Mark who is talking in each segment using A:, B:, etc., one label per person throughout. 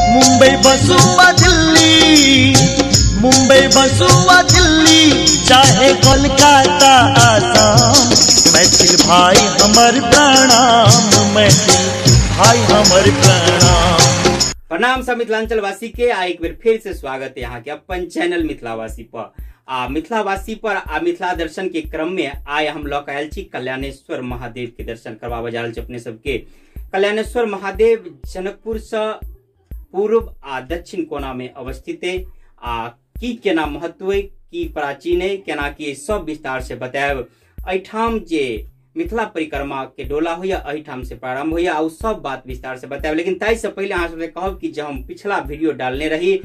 A: मुंबई बसुआ दिल्ली, मुंबई बसुआ दिल्ली, चाहे कोलकाता आसाम, मैथिल भाई हमर प्रणाम, मैथिल भाई हमर प्रणाम।
B: प्रणाम सब मिथिलांचल वासी के एक बेर फिर से स्वागत है यहाँ के अपन चैनल मिथिलावासी पर। मिथिलावासी पर मिथिला दर्शन के क्रम में आए हम लोग आयल छी कल्याणेश्वर महादेव के दर्शन करवा जा रहे अपने सबके। कल्याणेश्वर महादेव जनकपुर से पूर्व दक्षिण कोना में अवस्थित है। की केना महत्व है, की प्राचीन है, केना की सब विस्तार से बताएब। एठाम जे मिथिला परिक्रमा के डोला हो एठाम से प्रारंभ हो और सब बात विस्तार से बताएब। लेकिन ताई से पहले अहाँ सबके कहब कि जब हम पिछला वीडियो डालने रही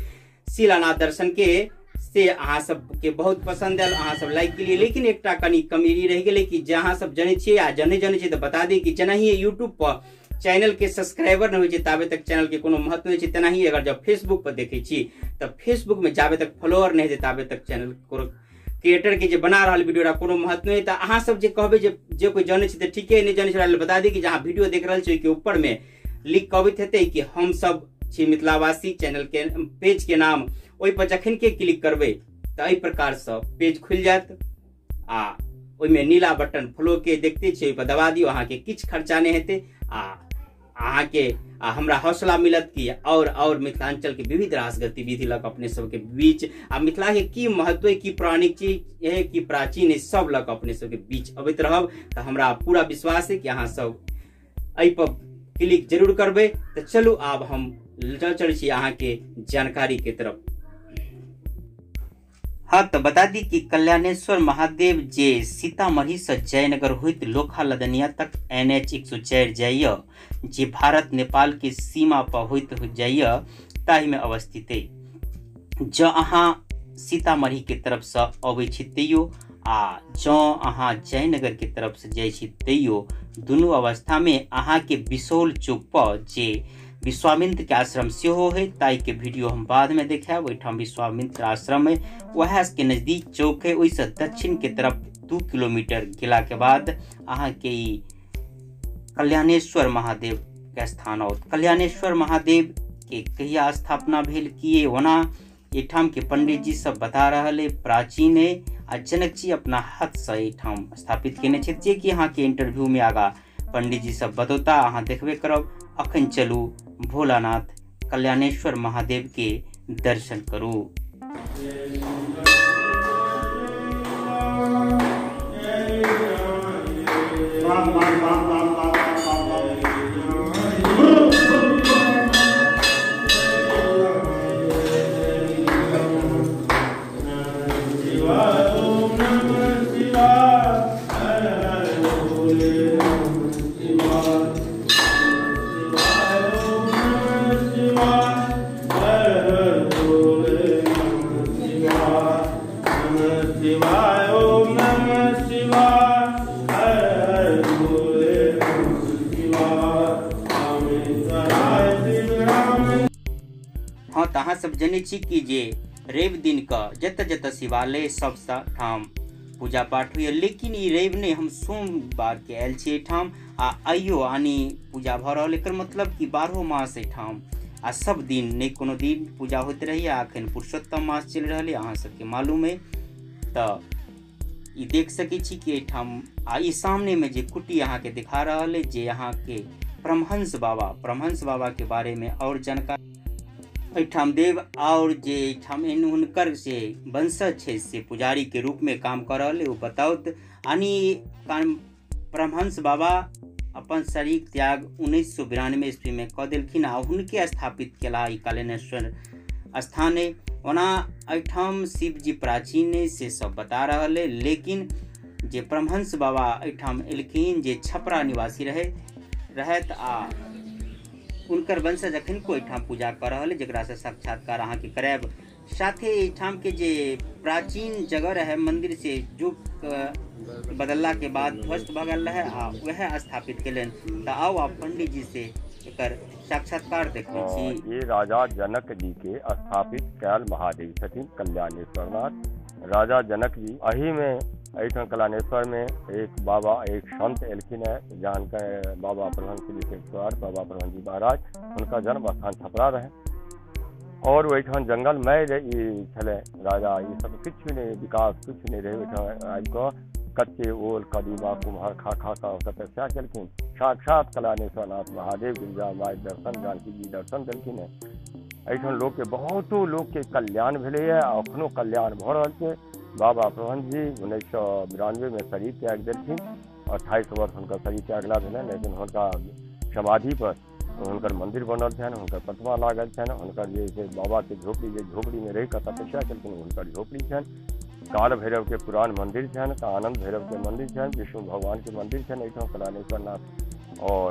B: शिलानाथ दर्शन के से अहाँ सबके बहुत पसंद आयल, अहाँ सब लाइक के लिए। लेकिन एक कनी कमी रह गई कि जहाँ सब जने छे या जने छे तो बता दी कि जना ही यूट्यूब पर चैनल के सब्सक्राइबर न हो ताबे तक चैनल के कोनो महत्व नहीं, तेना ही अगर जब फेसबुक पर देखे छी तब फेसबुक में जाबे तक फॉलोअर नहीं दे ताबे तक चैनल क्रिएटर के जे बना रहा वीडियो कोनो महत्व नहीं। अहाँ सब जे कहबे जे कोई जाने छे ठीक है, नहीं जाने छे बता दी कि जहाँ वीडियो देख रहा के ऊपर में लिख कहबित हेते कि हम सब छी मिथिलावासी चैनल के पेज के नाम, ओहि पर जखन के क्लिक करबे तो एहि प्रकार से पेज खुल जात। ओहिमे नीला बटन फॉलो के देखते छे, ओहि पर दबा दियो, अहाँ के किछ खर्चा नहीं हेते। अहाँ के हमरा हौसला मिलत कि और मिथिलांचल के विविध रास गतिविधि लग अपने सबके बीच मिथिला के की महत्व है, की पौराणिक चीज है, की प्राचीन है, सब लग अपने सबके बीच अबैत रहब। तो हमरा पूरा विश्वास है कि अहाँ सब एहि पर क्लिक जरूर करबे। तो चलू आब हम चल छी अहाँ के जानकारी के तरफ। हाँ तो बता दी कि कल्याणेश्वर महादेव जे सीतामढ़ी से जयनगर होइत लोखा लदनिया तक NH 104 जाइए, जे भारत नेपाल के सीमा पर होइत जाइए, ताहि में अवस्थित है। जो अहाँ सीतामढ़ी के तरफ से अबै छी तैयो जो अहाँ जयनगर के तरफ से जाइ छी तैयो, दुनू अवस्था में अहाँ के बिसौल चौक पर जे विश्वामित्र के आश्रम से हो है, ताई के वीडियो हम बाद में देखाब। ओहिठाम विश्वामित्र आश्रम है, वह के नजदीक चौक है। वैसे दक्षिण के तरफ 2 किलोमीटर गेला के बाद अहाँ के कल्याणेश्वर महादेव के स्थान आओ। कल्याणेश्वर महादेव के कहिया स्थापना भेल किए ओना एठाम के पंडित जी सब बता रहे प्राचीन है। जनक जी अपना हाथ से एठाम स्थापित केने छे, जे कि अहाँ के इंटरव्यू में आगा पंडित जी सब बतौता, अहाँ देखबे करब। अखन चलू भोलानाथ कल्याणेश्वर महादेव के दर्शन करू। हाँ तो अहाँ सब जने छी कि जे रवि दिन का जत शिवालय सब ठाम पूजा पाठ हुई, लेकिन ई रवि ने हम सोमवार के आयल छी ठाम आइयो आनी पूजा भ रहा। एकर मतलब कि 12 मास ठाम सब दिन नहीं कोनो दिन पूजा होते रही। अखन पुरुषोत्तम मास चल रहा है, अहाँ सबके मालूम है। तो ई देख सके छी कि ठाम ई सामने में जे कुटी अहाँ के दिखा रहा है, जे यहाँ के परमहंस बाबा के बारे में और जानकारी एठाम देव और जे एठाम हुनकर से वंशज है से पुजारी के रूप में काम कर रहे वो बताओत। आनी परमहंस बाबा अपन शरीर त्याग 1992 ईस्वी में कऽ देलखिन आ हुनके स्थापित केला ई कल्याणेश्वर स्थान है। ओना एठाम शिव जी प्राचीन है से सब बता रहा है, लेकिन जे परमहंस बाबा एठाम एलखिन जे छपरा निवासी रहत उनकर वंशज अखन को एठाम पूजा कर रहा है, जरा से साक्षात्कार अहाँ के करायब। साथे एठाम के जे प्राचीन जगह रहे मंदिर से युग बदलला के बाद ध्वस्त भ गल रहे वह स्थापित केलन। तो आओ आप पंडित जी से एकर साक्षात्कार देखै छी।
C: ये राजा जनक जी के स्थापित कैल महादेव छथिन कल्याणेश्वरनाथ। राजा जनक जी अही में एठाम कल्याणेश्वर में एक बाबा एक संत एलखिन है, जानकर बाबा प्रधान श्री बाबा प्रधान जी महाराज, उनका जन्म स्थान छपरा रहे। और वहीठान जंगलमय छलै राजा, ये सब किछु नहीं विकास कुछ नहीं रहे। वहीठान आबि कऽ कच्चे ओल कदीमा कुम्हार खा कऽ तपस्या केलखिन। साक्षात कल्याणेश्वरनाथ महादेव गिरिजा माय दर्शन जानकी जी दर्शन देलखिन है। एहिठाम लोग के बहुतो लोग के कल्याण भेलै है, अखनो कल्याण भऽ रहल छै। बाबा प्रबंध जी 1992 में शरीर त्याग देलखिन, 28 वर्ष हुनकर शरीर त्यागला भेलनि, लेकिन हुनका समाधि पर हुनकर मंदिर बनल छनि, हुनकर प्रतिमा लागल छनि। हुनकर जे छै बाबा के झोपड़ी में रहि कऽ तपस्या केलखिन, हुनकर झोपड़ी छनि। काल भैरव के पुरान मंदिर छनि, आनंद भैरव के मंदिर छनि, विष्णु भगवान के मंदिर छनि एहिठाम कल्याणेश्वरनाथ। और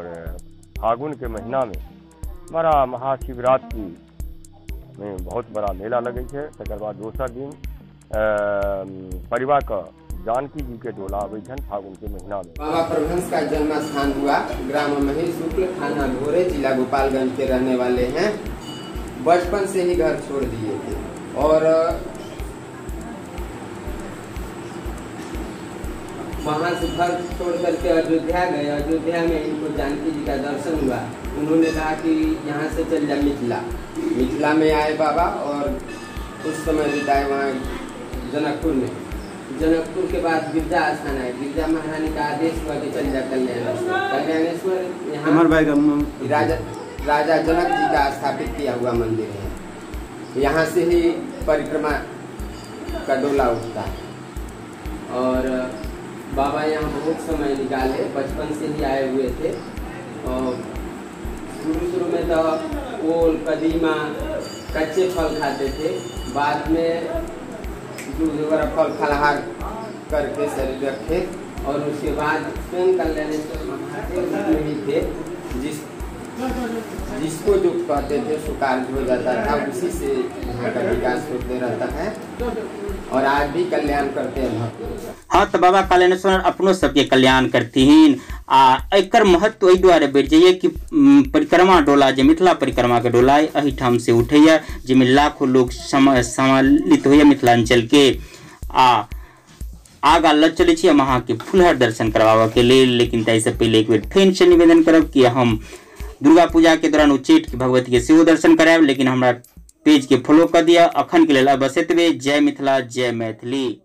C: फागुन के महीना में बड़ा महाशिवरात्रि में बहुत बड़ा मेला लगे छै। तकर बाद दोसर दिन परिवार का जानकी जी के डोला आबै छनि फागुन के महीना में।
D: बाबा प्रभंस का जन्म स्थान हुआ ग्राम महेश शुक्ल, थाना भोरे, जिला गोपालगंज के रहने वाले हैं। बचपन से ही घर छोड़ दिए थे और वहाँ से घर छोड़ करके अयोध्या गए। अयोध्या में इनको जानकी जी का दर्शन हुआ। उन्होंने कहा कि यहाँ से चल जा मिथिला में आए बाबा और कुछ समय बिताए वहाँ जनकपुर में। जनकपुर के बाद गिरजा स्थान आए। गिरजा महारानी का आदेश हुआ कि चल जा कल्याणेश्वर। यहाँ राजा जनक जी का स्थापित किया हुआ मंदिर है। यहाँ से ही परिक्रमा का डोला उठता है और बाबा यहाँ बहुत समय निकाले, बचपन से ही आए हुए थे। और शुरू में तो ओल कदीमा कच्चे फल खाते थे, बाद में दूध वगैरह फल फलहार करके शरीर रखे और उसके बाद स्वयं कल्याणेश्वर महादेव ही थे जिसको जो कहते थे सुकार हो जाता था, उसी से यहाँ का विकास होते रहता है और आज भी कल्याण करते हैं।
B: हाँ तो बाबा कल्याणेश्वर अपनों सबके कल्याण करतीन। एकर महत्व एहि दुआरे बढ़ि जाइए कि परिक्रमा डोला जे मिथिला परिक्रमा के डोला एहिठाम से उठैया, जिसमें लाखों लोग सम्मिलित होइए मिथिलांचल के। आगा लग चले छी हम अहाँ के फुलहर दर्शन करवाबऽ के लेल। लेकिन ताहि से पहले एक बेर फेर से निवेदन करब कि हम दुर्गा पूजा के दौरान उच्चैठ की भगवती के सेहो दर्शन करायब, लेकिन हमरा पेज के फॉलो कर दिया। अखन के लेल बस एतबे। जय मिथिला, जय मैथिली।